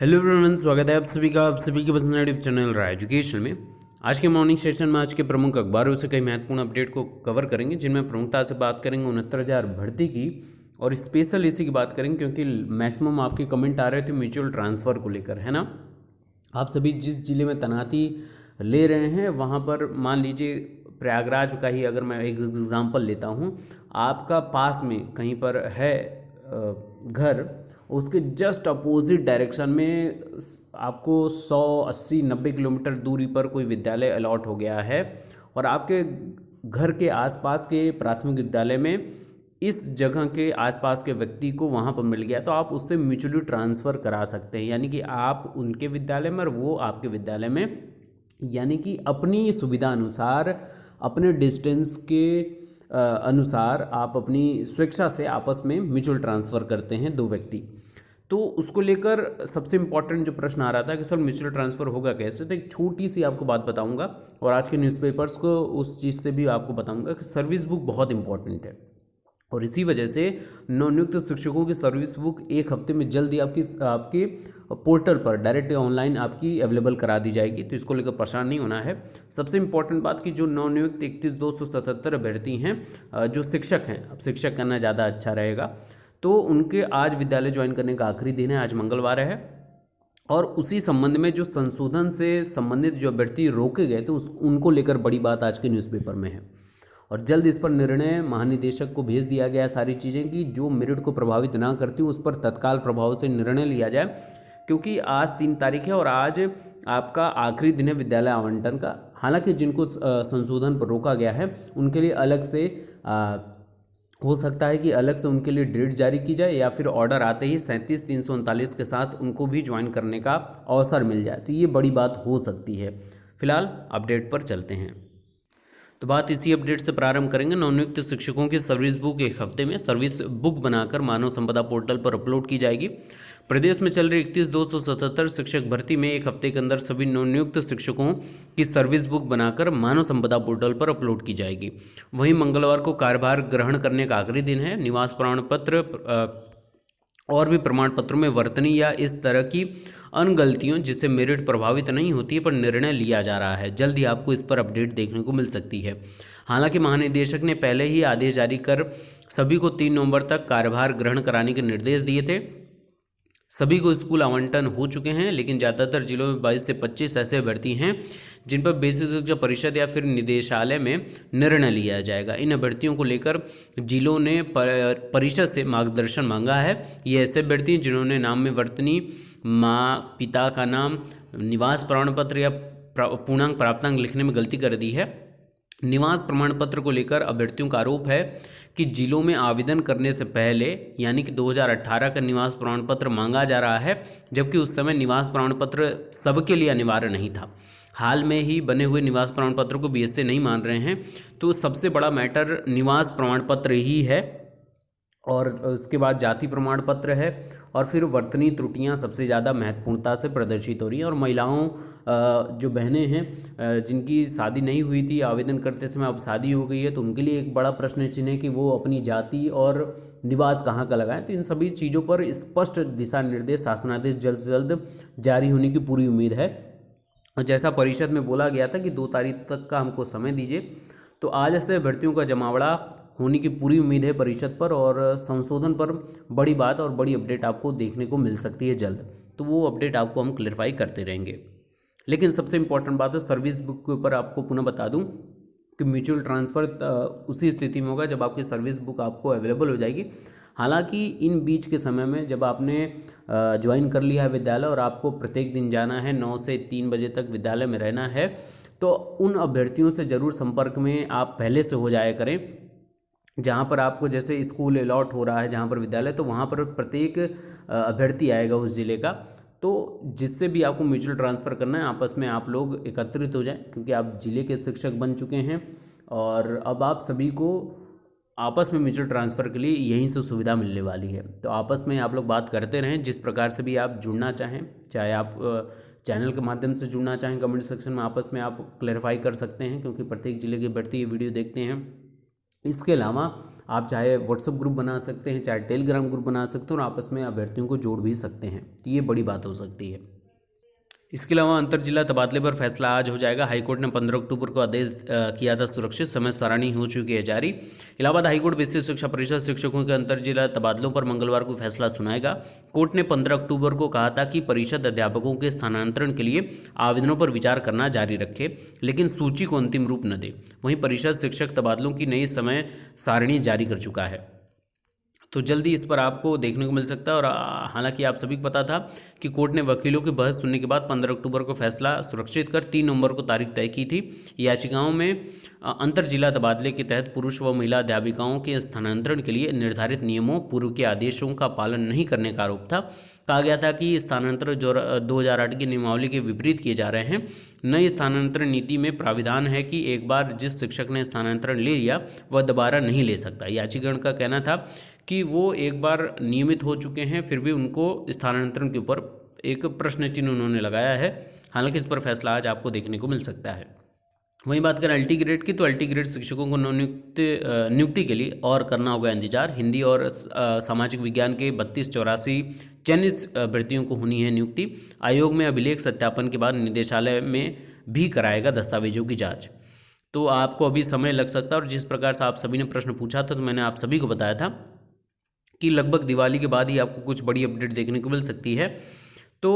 Hello everyone, स्वागत है आप सभी के पसंदीदा यूट्यूब चैनल रहा एजुकेशन में। आज के मॉर्निंग सेशन में आज के प्रमुख अखबारों से कई महत्वपूर्ण अपडेट को कवर करेंगे, जिनमें प्रमुखता से बात करेंगे 69,000 भर्ती की और स्पेशल इसी की बात करेंगे, क्योंकि मैक्सिमम आपके कमेंट आ रहे थे म्यूचुअल ट्रांसफ़र को लेकर, है ना। आप सभी जिस जिले में तैनाती ले रहे हैं वहाँ पर मान लीजिए प्रयागराज का ही अगर मैं एक एग्ज़ाम्पल लेता हूँ, आपका पास में कहीं पर है घर, उसके जस्ट अपोजिट डायरेक्शन में आपको 100, 80, 90 किलोमीटर दूरी पर कोई विद्यालय अलॉट हो गया है और आपके घर के आसपास के प्राथमिक विद्यालय में इस जगह के आसपास के व्यक्ति को वहाँ पर मिल गया, तो आप उससे म्यूचुअली ट्रांसफ़र करा सकते हैं। यानी कि आप उनके विद्यालय में और वो आपके विद्यालय में, यानी कि अपनी सुविधा अनुसार, अपने डिस्टेंस के अनुसार आप अपनी स्वेच्छा से आपस में म्यूचुअल ट्रांसफ़र करते हैं दो व्यक्ति। तो उसको लेकर सबसे इम्पॉर्टेंट जो प्रश्न आ रहा था कि सर म्यूचुअल ट्रांसफ़र होगा कैसे, तो एक छोटी सी आपको बात बताऊंगा और आज के न्यूज़पेपर्स को उस चीज़ से भी आपको बताऊंगा कि सर्विस बुक बहुत इंपॉर्टेंट है और इसी वजह से नवनियुक्त शिक्षकों की सर्विस बुक एक हफ्ते में जल्दी आपके पोर्टल पर डायरेक्ट ऑनलाइन आपकी अवेलेबल करा दी जाएगी, तो इसको लेकर परेशान नहीं होना है। सबसे इम्पॉर्टेंट बात कि जो नवनियुक्त 31,277 अभ्यर्थी हैं, जो शिक्षक हैं, अब शिक्षक करना ज़्यादा अच्छा रहेगा, तो उनके आज विद्यालय ज्वाइन करने का आखिरी दिन है, आज मंगलवार है। और उसी संबंध में जो संशोधन से संबंधित जो अभ्यर्थी रोके गए थे उनको लेकर बड़ी बात आज के न्यूज़पेपर में है और जल्द इस पर निर्णय महानिदेशक को भेज दिया गया। सारी चीज़ें कि जो मेरिट को प्रभावित ना करती उस पर तत्काल प्रभाव से निर्णय लिया जाए, क्योंकि आज 3 तारीख है और आज आपका आखिरी दिन है विद्यालय आवंटन का। हालांकि जिनको संशोधन पर रोका गया है उनके लिए अलग से हो सकता है कि अलग से उनके लिए डेट जारी की जाए या फिर ऑर्डर आते ही 37,339 के साथ उनको भी ज्वाइन करने का अवसर मिल जाए, तो ये बड़ी बात हो सकती है। फिलहाल अपडेट पर चलते हैं। तो बात इसी अपडेट से प्रारंभ करेंगे। नवनियुक्त शिक्षकों की सर्विस बुक एक हफ्ते में सर्विस बुक बनाकर मानव संपदा पोर्टल पर अपलोड की जाएगी। प्रदेश में चल रही 31,277 शिक्षक भर्ती में एक हफ्ते के अंदर सभी नवनियुक्त शिक्षकों की सर्विस बुक बनाकर मानव संपदा पोर्टल पर अपलोड की जाएगी। वहीं मंगलवार को कार्यभार ग्रहण करने का आखिरी दिन है। निवास प्रमाण पत्र और भी प्रमाण पत्रों में वर्तनी या इस तरह की अन्य गलतियों जिससे मेरिट प्रभावित नहीं होती है पर निर्णय लिया जा रहा है। जल्द ही आपको इस पर अपडेट देखने को मिल सकती है। हालांकि महानिदेशक ने पहले ही आदेश जारी कर सभी को 3 नवंबर तक कार्यभार ग्रहण कराने के निर्देश दिए थे। सभी को स्कूल आवंटन हो चुके हैं, लेकिन ज़्यादातर जिलों में 22 से 25 ऐसे अभ्यर्थी हैं जिन पर बेसिक शिक्षा परिषद या फिर निदेशालय में निर्णय लिया जाएगा। इन अभ्यर्थियों को लेकर जिलों ने परिषद से मार्गदर्शन मांगा है। ये ऐसे अभ्यर्थी जिन्होंने नाम में वर्तनी, माँ पिता का नाम, निवास प्रमाण पत्र या पूर्णांक प्राप्तांक लिखने में गलती कर दी है। निवास प्रमाण पत्र को लेकर अभ्यर्थियों का आरोप है कि जिलों में आवेदन करने से पहले यानी कि 2018 का निवास प्रमाण पत्र मांगा जा रहा है, जबकि उस समय निवास प्रमाण पत्र सबके लिए अनिवार्य नहीं था। हाल में ही बने हुए निवास प्रमाण पत्र को बीएसए नहीं मान रहे हैं, तो सबसे बड़ा मैटर निवास प्रमाण पत्र ही है और उसके बाद जाति प्रमाण पत्र है और फिर वर्तनी त्रुटियां सबसे ज़्यादा महत्वपूर्णता से प्रदर्शित हो रही हैं। और महिलाओं जो बहनें हैं जिनकी शादी नहीं हुई थी, आवेदन करते समय अब शादी हो गई है, तो उनके लिए एक बड़ा प्रश्न चिन्ह है कि वो अपनी जाति और निवास कहाँ का लगाएं। तो इन सभी चीज़ों पर स्पष्ट दिशा निर्देश, शासनादेश जल्द से जल्द जारी होने की पूरी उम्मीद है। और जैसा परिषद में बोला गया था कि 2 तारीख तक का हमको समय दीजिए, तो आज ऐसे भर्तियों का जमावड़ा होने की पूरी उम्मीद है परिषद पर और संशोधन पर बड़ी बात और बड़ी अपडेट आपको देखने को मिल सकती है जल्द। तो वो अपडेट आपको हम क्लियरफाई करते रहेंगे। लेकिन सबसे इंपॉर्टेंट बात है सर्विस बुक के ऊपर आपको पुनः बता दूं कि म्यूचुअल ट्रांसफ़र उसी स्थिति में होगा जब आपकी सर्विस बुक आपको अवेलेबल हो जाएगी। हालांकि इन बीच के समय में जब आपने ज्वाइन कर लिया है विद्यालय और आपको प्रत्येक दिन जाना है, 9 से 3 बजे तक विद्यालय में रहना है, तो उन अभ्यर्थियों से ज़रूर संपर्क में आप पहले से हो जाया करें। जहाँ पर आपको जैसे स्कूल अलॉट हो रहा है, जहाँ पर विद्यालय, तो वहाँ पर प्रत्येक अभ्यर्थी आएगा उस ज़िले का, तो जिससे भी आपको म्यूचुअल ट्रांसफ़र करना है आपस में आप लोग एकत्रित हो जाएं, क्योंकि आप ज़िले के शिक्षक बन चुके हैं और अब आप सभी को आपस में म्यूचुअल ट्रांसफ़र के लिए यहीं से सुविधा मिलने वाली है। तो आपस में आप लोग बात करते रहें, जिस प्रकार से भी आप जुड़ना चाहें, चाहे आप चैनल के माध्यम से जुड़ना चाहें, कमेंट सेक्शन में आपस में आप क्लैरिफाई कर सकते हैं, क्योंकि प्रत्येक ज़िले के बढ़ती ये वीडियो देखते हैं। इसके अलावा आप चाहे व्हाट्सएप ग्रुप बना सकते हैं, चाहे टेलीग्राम ग्रुप बना सकते हैं और आपस में अभ्यर्थियों को जोड़ भी सकते हैं। तो ये बड़ी बात हो सकती है। इसके अलावा अंतर जिला तबादले पर फैसला आज हो जाएगा। हाईकोर्ट ने 15 अक्टूबर को आदेश किया था सुरक्षित, समय सारणी हो चुकी है जारी। इलाहाबाद हाईकोर्ट विस्तृत शिक्षा परिषद शिक्षकों के अंतर जिला तबादलों पर मंगलवार को फैसला सुनाएगा। कोर्ट ने 15 अक्टूबर को कहा था कि परिषद अध्यापकों के स्थानांतरण के लिए आवेदनों पर विचार करना जारी रखे, लेकिन सूची को अंतिम रूप न दे। वहीं परिषद शिक्षक तबादलों की नई समय सारणी जारी कर चुका है, तो जल्दी इस पर आपको देखने को मिल सकता है। और हालांकि आप सभी को पता था कि कोर्ट ने वकीलों की बहस सुनने के बाद 15 अक्टूबर को फैसला सुरक्षित कर 3 नवंबर को तारीख तय की थी। याचिकाओं में अंतर जिला तबादले के तहत पुरुष व महिला अध्यापिकाओं के स्थानांतरण के लिए निर्धारित नियमों, पूर्व के आदेशों का पालन नहीं करने का आरोप था। कहा गया था कि स्थानांतरण जो 2008 की नियमावली के विपरीत किए जा रहे हैं। नई स्थानांतरण नीति में प्राविधान है कि एक बार जिस शिक्षक ने स्थानांतरण ले लिया वह दोबारा नहीं ले सकता। याचिकाकर्ता का कहना था कि वो एक बार नियमित हो चुके हैं, फिर भी उनको स्थानांतरण के ऊपर एक प्रश्न चिन्ह उन्होंने लगाया है। हालांकि इस पर फैसला आज आपको देखने को मिल सकता है। वहीं बात करें अल्टी ग्रेड की, तो अल्टी ग्रेड शिक्षकों को नियुक्ति के लिए और करना होगा इंतजार। हिंदी और सामाजिक विज्ञान के 3284 चयनित अभ्यर्थियों को होनी है नियुक्ति। आयोग में अभिलेख सत्यापन के बाद निदेशालय में भी कराएगा दस्तावेजों की जाँच। तो आपको अभी समय लग सकता है। और जिस प्रकार से आप सभी ने प्रश्न पूछा था, तो मैंने आप सभी को बताया था कि लगभग दिवाली के बाद ही आपको कुछ बड़ी अपडेट देखने को मिल सकती है। तो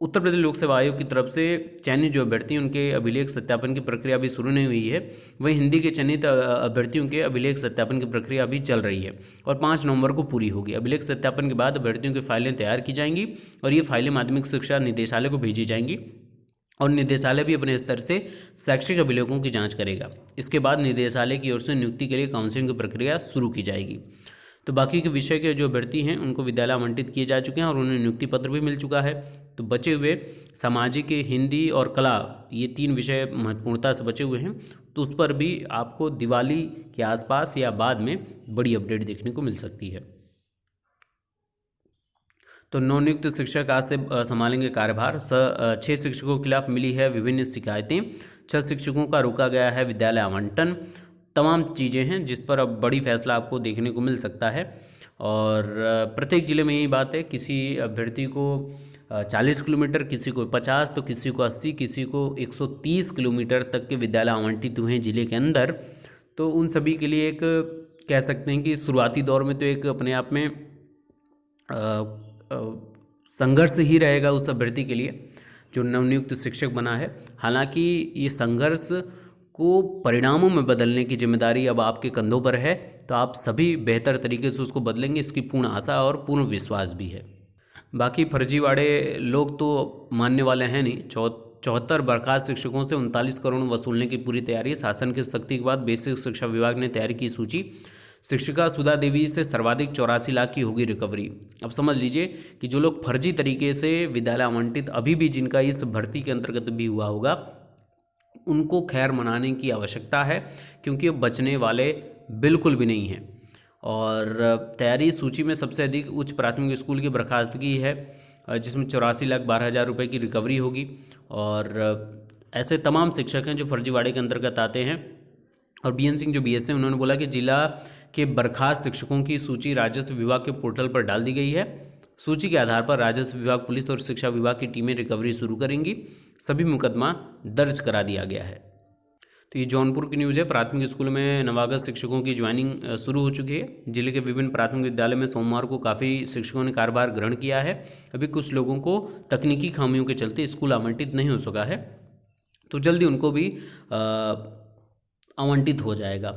उत्तर प्रदेश लोक सेवा आयोग की तरफ से चयनित जो अभ्यर्थी हैं उनके अभिलेख सत्यापन की प्रक्रिया अभी शुरू नहीं हुई है। वहीं हिंदी के चयनित अभ्यर्थियों के अभिलेख सत्यापन की प्रक्रिया अभी चल रही है और 5 नवंबर को पूरी होगी। अभिलेख सत्यापन के बाद अभ्यर्थियों की फाइलें तैयार की जाएंगी और ये फाइलें माध्यमिक शिक्षा निदेशालय को भेजी जाएंगी और निदेशालय भी अपने स्तर से शैक्षिक अभिलेखों की जाँच करेगा। इसके बाद निदेशालय की ओर से नियुक्ति के लिए काउंसलिंग की प्रक्रिया शुरू की जाएगी। तो बाकी के विषय के जो अभ्यर्थी हैं उनको विद्यालय आवंटित किए जा चुके हैं और उन्हें नियुक्ति पत्र भी मिल चुका है। तो बचे हुए सामाजिक, हिंदी और कला, ये 3 विषय महत्वपूर्णता से बचे हुए हैं। तो उस पर भी आपको दिवाली के आसपास या बाद में बड़ी अपडेट देखने को मिल सकती है। तो नवनियुक्त शिक्षक आज से संभालेंगे कार्यभार। 6 शिक्षकों के खिलाफ मिली है विभिन्न शिकायतें। 6 शिक्षकों का रोका गया है विद्यालय आवंटन। तमाम चीज़ें हैं जिस पर अब बड़ी फैसला आपको देखने को मिल सकता है। और प्रत्येक ज़िले में यही बात है, किसी अभ्यर्थी को 40 किलोमीटर, किसी को 50, तो किसी को 80, किसी को 130 किलोमीटर तक के विद्यालय आवंटित हुए हैं जिले के अंदर। तो उन सभी के लिए एक कह सकते हैं कि शुरुआती दौर में तो एक अपने आप में संघर्ष ही रहेगा उस अभ्यर्थी के लिए जो नवनियुक्त शिक्षक बना है। हालांकि ये संघर्ष को परिणामों में बदलने की जिम्मेदारी अब आपके कंधों पर है, तो आप सभी बेहतर तरीके से उसको बदलेंगे, इसकी पूर्ण आशा और पूर्ण विश्वास भी है। बाकी फर्जीवाड़े लोग तो मानने वाले हैं नहीं। 74 बर्खास्त शिक्षकों से 39 करोड़ वसूलने की पूरी तैयारी। शासन की सख्ती के बाद बेसिक शिक्षा विभाग ने तैयार की सूची। शिक्षिका सुधा देवी से सर्वाधिक 84 लाख की होगी रिकवरी। अब समझ लीजिए कि जो लोग फर्जी तरीके से विद्यालय आवंटित अभी भी जिनका इस भर्ती के अंतर्गत भी हुआ होगा, उनको खैर मनाने की आवश्यकता है, क्योंकि बचने वाले बिल्कुल भी नहीं हैं। और तैयारी सूची में सबसे अधिक उच्च प्राथमिक स्कूल की बर्खास्तगी है, जिसमें 84,12,000 रुपये की रिकवरी होगी। और ऐसे तमाम शिक्षक हैं जो फर्जीवाड़े के अंतर्गत आते हैं। और बीएन सिंह जो बीएस हैं, उन्होंने बोला कि जिला के बर्खास्त शिक्षकों की सूची राजस्व विभाग के पोर्टल पर डाल दी गई है। सूची के आधार पर राजस्व विभाग, पुलिस और शिक्षा विभाग की टीमें रिकवरी शुरू करेंगी। सभी मुकदमा दर्ज करा दिया गया है। तो ये जौनपुर की न्यूज़ है। प्राथमिक स्कूल में नवागत शिक्षकों की ज्वाइनिंग शुरू हो चुकी है। जिले के विभिन्न प्राथमिक विद्यालय में सोमवार को काफ़ी शिक्षकों ने कार्यभार ग्रहण किया है। अभी कुछ लोगों को तकनीकी खामियों के चलते स्कूल आवंटित नहीं हो सका है, तो जल्दी उनको भी आवंटित हो जाएगा।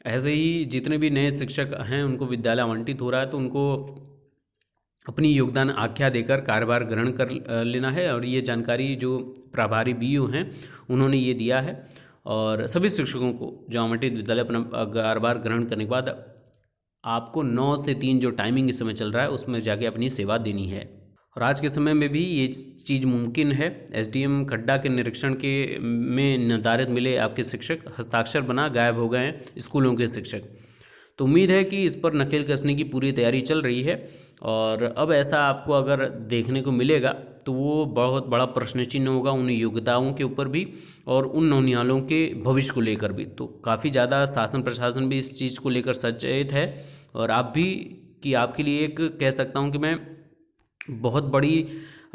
ऐसे ही जितने भी नए शिक्षक हैं उनको विद्यालय आवंटित हो रहा है, तो उनको अपनी योगदान आख्या देकर कार्यभार ग्रहण कर लेना है। और ये जानकारी जो प्रभारी बीओ हैं उन्होंने ये दिया है। और सभी शिक्षकों को जो आवंटित विद्यालय अपना कार्यभार ग्रहण करने के बाद आपको 9 से 3 जो टाइमिंग इस समय चल रहा है उसमें जाके अपनी सेवा देनी है। और आज के समय में भी ये चीज़ मुमकिन है। एसडीएम खड्डा के निरीक्षण के में निर्धारित मिले आपके शिक्षक हस्ताक्षर बना गायब हो गए हैं स्कूलों के शिक्षक। तो उम्मीद है कि इस पर नकेल कसने की पूरी तैयारी चल रही है। और अब ऐसा आपको अगर देखने को मिलेगा तो वो बहुत बड़ा प्रश्न चिन्ह होगा उन योग्यताओं के ऊपर भी और उन नौनिहालों के भविष्य को लेकर भी। तो काफ़ी ज़्यादा शासन प्रशासन भी इस चीज़ को लेकर सचेत है, और आप भी, कि आपके लिए एक कह सकता हूँ कि मैं बहुत बड़ी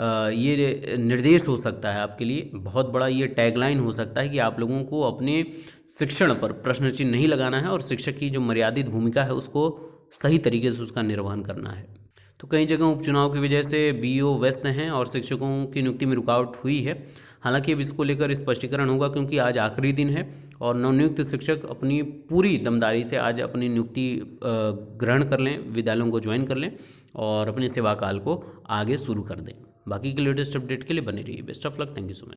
ये निर्देश हो सकता है आपके लिए, बहुत बड़ा ये टैगलाइन हो सकता है कि आप लोगों को अपने शिक्षण पर प्रश्न चिन्ह नहीं लगाना है और शिक्षक की जो मर्यादित भूमिका है उसको सही तरीके से उसका निर्वहन करना है। तो कई जगह उपचुनाव की वजह से बीईओ व्यस्त हैं और शिक्षकों की नियुक्ति में रुकावट हुई है। हालांकि अब इसको लेकर स्पष्टीकरण होगा, क्योंकि आज आखिरी दिन है और नवनियुक्त शिक्षक अपनी पूरी दमदारी से आज अपनी नियुक्ति ग्रहण कर लें, विद्यालयों को ज्वाइन कर लें और अपने सेवा काल को आगे शुरू कर दें। बाकी के लेटेस्ट अपडेट के लिए बने रहिए। Best of luck, thank you so much.